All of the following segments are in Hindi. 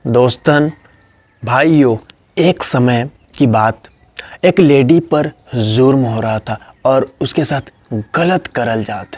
दोस्तन भाइयों, एक समय की बात, एक लेडी पर जुर्म हो रहा था और उसके साथ गलत करल जात।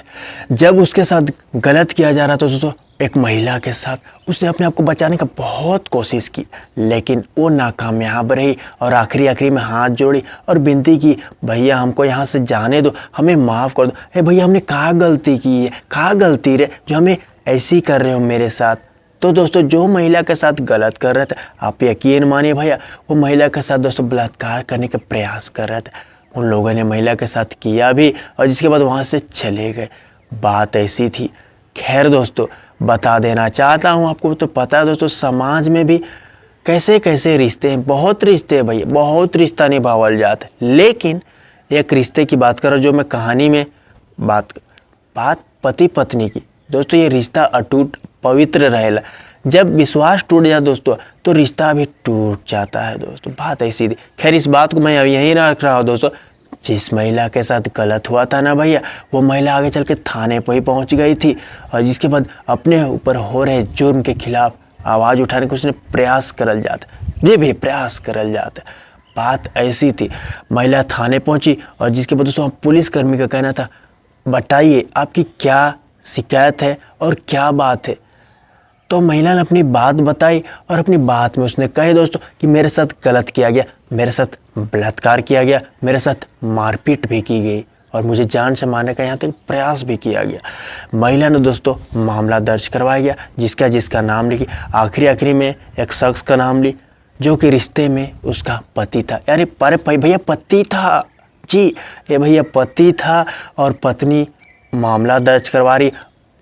जब उसके साथ गलत किया जा रहा था दोस्तों, एक महिला के साथ उसने अपने आप को बचाने का बहुत कोशिश की, लेकिन वो नाकामयाब रही और आखिरी में हाथ जोड़ी और विनती की, भैया हमको यहाँ से जाने दो, हमें माफ़ कर दो। हे भैया, हमने कहाँ गलती की है, कहाँ गलती रे जो हमें ऐसी कर रहे हो मेरे साथ। तो दोस्तों, जो महिला के साथ गलत कर रहे थे, आप यकीन मानिए भैया, वो महिला के साथ दोस्तों बलात्कार करने का प्रयास कर रहे थे। उन लोगों ने महिला के साथ किया भी और जिसके बाद वहाँ से चले गए। बात ऐसी थी। खैर दोस्तों, बता देना चाहता हूँ आपको, तो पता है दोस्तों, समाज में भी कैसे कैसे रिश्ते हैं, बहुत रिश्ते हैं भैया, बहुत रिश्ता निभावल जाता है। लेकिन एक रिश्ते की बात करो जो मैं कहानी में बात पति पत्नी की। दोस्तों, ये रिश्ता अटूट पवित्र रहेला। जब विश्वास टूट जाए दोस्तों, तो रिश्ता भी टूट जाता है दोस्तों। बात ऐसी थी। खैर, इस बात को मैं अब यहीं रख रहा हूँ दोस्तों। जिस महिला के साथ गलत हुआ था ना भैया, वो महिला आगे चल के थाने पर ही पहुँच गई थी और जिसके बाद अपने ऊपर हो रहे जुर्म के खिलाफ आवाज़ उठाने का उसने प्रयास करल जाता, ये भी प्रयास करल जाता। बात ऐसी थी, महिला थाने पहुँची और जिसके बाद दोस्तों पुलिसकर्मी का कहना था, बताइए आपकी क्या शिकायत है और क्या बात है। तो महिला ने अपनी बात बताई और अपनी बात में उसने कहे दोस्तों कि मेरे साथ गलत किया गया, मेरे साथ बलात्कार किया गया, मेरे साथ मारपीट भी की गई और मुझे जान से मारने का यहाँ तक प्रयास भी किया गया। महिला ने दोस्तों मामला दर्ज करवाया गया, जिसका नाम लिखी। आखिरी में एक शख्स का नाम ली जो कि रिश्ते में उसका पति था। यानी पर भैया पति था जी, ये भैया पति था और पत्नी मामला दर्ज करवा रही।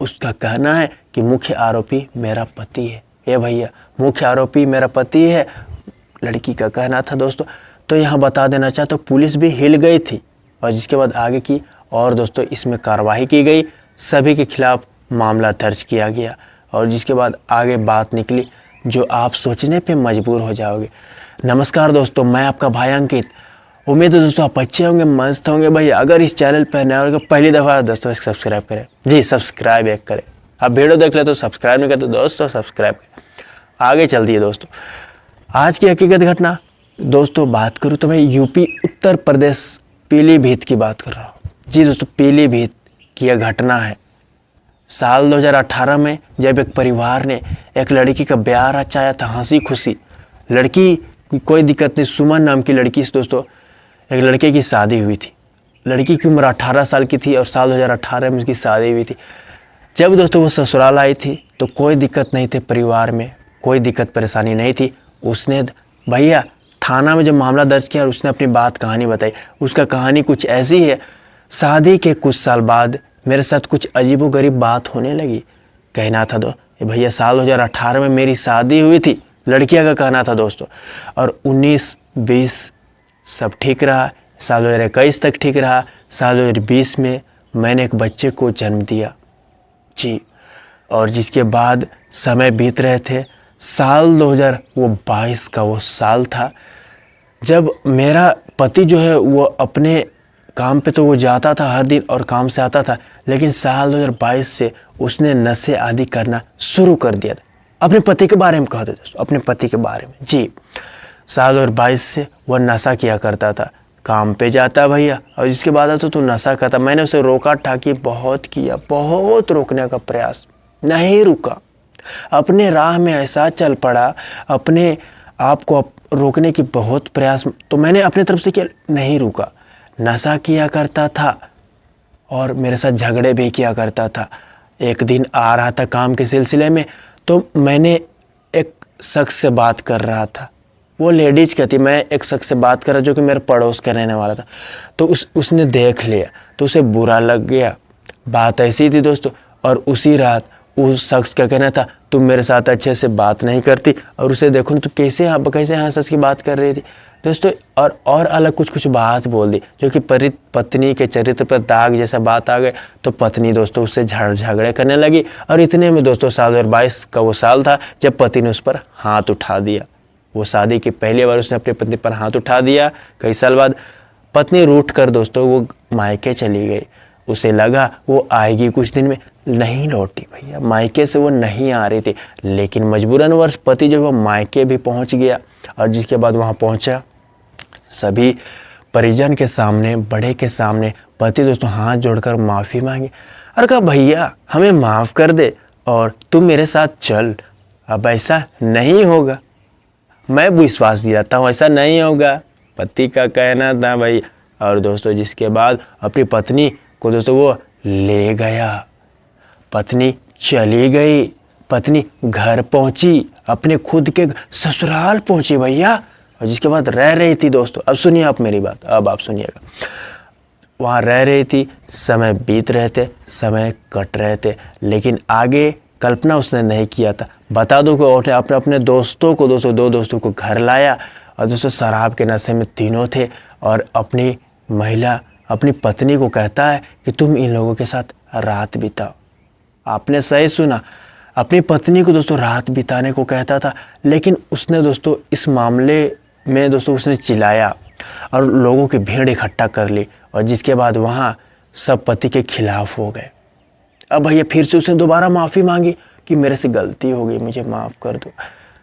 उसका कहना है कि मुख्य आरोपी मेरा पति है। ये भैया, मुख्य आरोपी मेरा पति है, लड़की का कहना था दोस्तों। तो यहाँ बता देना चाहता हूँ, पुलिस भी हिल गई थी और जिसके बाद आगे की और दोस्तों इसमें कार्रवाई की गई, सभी के खिलाफ मामला दर्ज किया गया और जिसके बाद आगे बात निकली जो आप सोचने पे मजबूर हो जाओगे। नमस्कार दोस्तों, मैं आपका भाई अंकित। उम्मीद है दोस्तों आप अच्छे होंगे, मस्त होंगे। भैया अगर इस चैनल पर नए हो, पहली दफ़ा दोस्तों सब्सक्राइब करें जी, सब्सक्राइब एक करें। आप वीडियो देख ले तो सब्सक्राइब नहीं करते दोस्तों, सब्सक्राइब करें। आगे चलती है दोस्तों आज की हकीकत घटना। दोस्तों बात करूँ तो मैं यूपी उत्तर प्रदेश पीलीभीत की बात कर रहा हूँ जी दोस्तों। पीलीभीत की यह घटना है साल 2018 में, जब एक परिवार ने एक लड़की का ब्याह रचाया था हंसी खुशी। लड़की की कोई दिक्कत नहीं, सुमन नाम की लड़की से दोस्तों एक लड़के की शादी हुई थी। लड़की की उम्र 18 साल की थी और साल 2018 में उसकी शादी हुई थी। जब दोस्तों वो ससुराल आई थी तो कोई दिक्कत नहीं थी, परिवार में कोई दिक्कत परेशानी नहीं थी। उसने भैया थाना में जब मामला दर्ज किया और उसने अपनी बात कहानी बताई। उसका कहानी कुछ ऐसी है, शादी के कुछ साल बाद मेरे साथ कुछ अजीबोगरीब बात होने लगी। कहना था भैया साल 2018 में मेरी शादी हुई थी, लड़कियां का कहना था दोस्तों, और 19-20 सब ठीक रहा। साल 2021 तक ठीक रहा। साल 2020 में मैंने एक बच्चे को जन्म दिया जी, और जिसके बाद समय बीत रहे थे। साल 2022 का वो साल था जब मेरा पति जो है वो अपने काम पे तो वो जाता था हर दिन और काम से आता था, लेकिन साल 2022 से उसने नशे आदि करना शुरू कर दिया था। अपने पति के बारे में कहते दोस्तों, अपने पति के बारे में जी। साल 2022 से वह नशा किया करता था, काम पे जाता भैया और जिसके बाद तो नशा करता। मैंने उसे रोका ठाकी बहुत किया, बहुत रोकने का प्रयास, नहीं रुका। अपने राह में ऐसा चल पड़ा, अपने आप को रोकने की बहुत प्रयास तो मैंने अपने तरफ से किया, नहीं रुका। नशा किया करता था और मेरे साथ झगड़े भी किया करता था। एक दिन आ रहा था काम के सिलसिले में, तो मैंने एक शख्स से बात कर रहा था। वो लेडीज़ का थी, मैं एक शख्स से बात कर रहा जो कि मेरे पड़ोस का रहने वाला था। तो उसने देख लिया तो उसे बुरा लग गया। बात ऐसी थी दोस्तों, और उसी रात उस शख्स का कहना था, तुम मेरे साथ अच्छे से बात नहीं करती, और उसे देखो ना तो कैसे हंस की बात कर रही थी दोस्तों। और अलग कुछ बात बोल दी जो कि पत्नी के चरित्र पर दाग जैसा बात आ गए। तो पत्नी दोस्तों उससे झगड़े करने लगी और इतने में दोस्तों साल 2022 का वो साल था जब पति ने उस पर हाथ उठा दिया। वो शादी की पहली बार उसने अपनी पत्नी पर हाथ उठा दिया। कई साल बाद पत्नी रूठ कर दोस्तों वो मायके चली गई। उसे लगा वो आएगी कुछ दिन में, नहीं लौटी भैया, मायके से वो नहीं आ रही थी। लेकिन मजबूरनवश पति जो है वो मायके भी पहुंच गया। और जिसके बाद वहाँ पहुंचा, सभी परिजन के सामने, बड़े के सामने पति दोस्तों हाथ जोड़कर माफ़ी मांगी और कहा भैया हमें माफ़ कर दे और तुम मेरे साथ चल, अब ऐसा नहीं होगा। मैं विश्वास दिलाता हूँ ऐसा नहीं होगा, पति का कहना था भाई। और दोस्तों जिसके बाद अपनी पत्नी को दोस्तों वो ले गया, पत्नी चली गई, पत्नी घर पहुंची, अपने खुद के ससुराल पहुंची भैया। और जिसके बाद रह रही थी दोस्तों, अब सुनिए आप मेरी बात, अब आप सुनिएगा। वहाँ रह रही थी, समय बीत रहे थे, समय कट रहे थे, लेकिन आगे कल्पना उसने नहीं किया था। बता दो कि उसने अपने अपने दोस्तों को दोस्तों, दो दोस्तों को घर लाया और दोस्तों शराब के नशे में तीनों थे। और अपनी महिला अपनी पत्नी को कहता है कि तुम इन लोगों के साथ रात बिताओ। आपने सही सुना, अपनी पत्नी को दोस्तों रात बिताने को कहता था। लेकिन उसने दोस्तों इस मामले में दोस्तों उसने चिल्लाया और लोगों की भीड़ इकट्ठा कर ली। और जिसके बाद वहाँ सब पति के खिलाफ हो गए। अब भैया फिर से उसने दोबारा माफ़ी मांगी कि मेरे से गलती हो गई, मुझे माफ़ कर दो।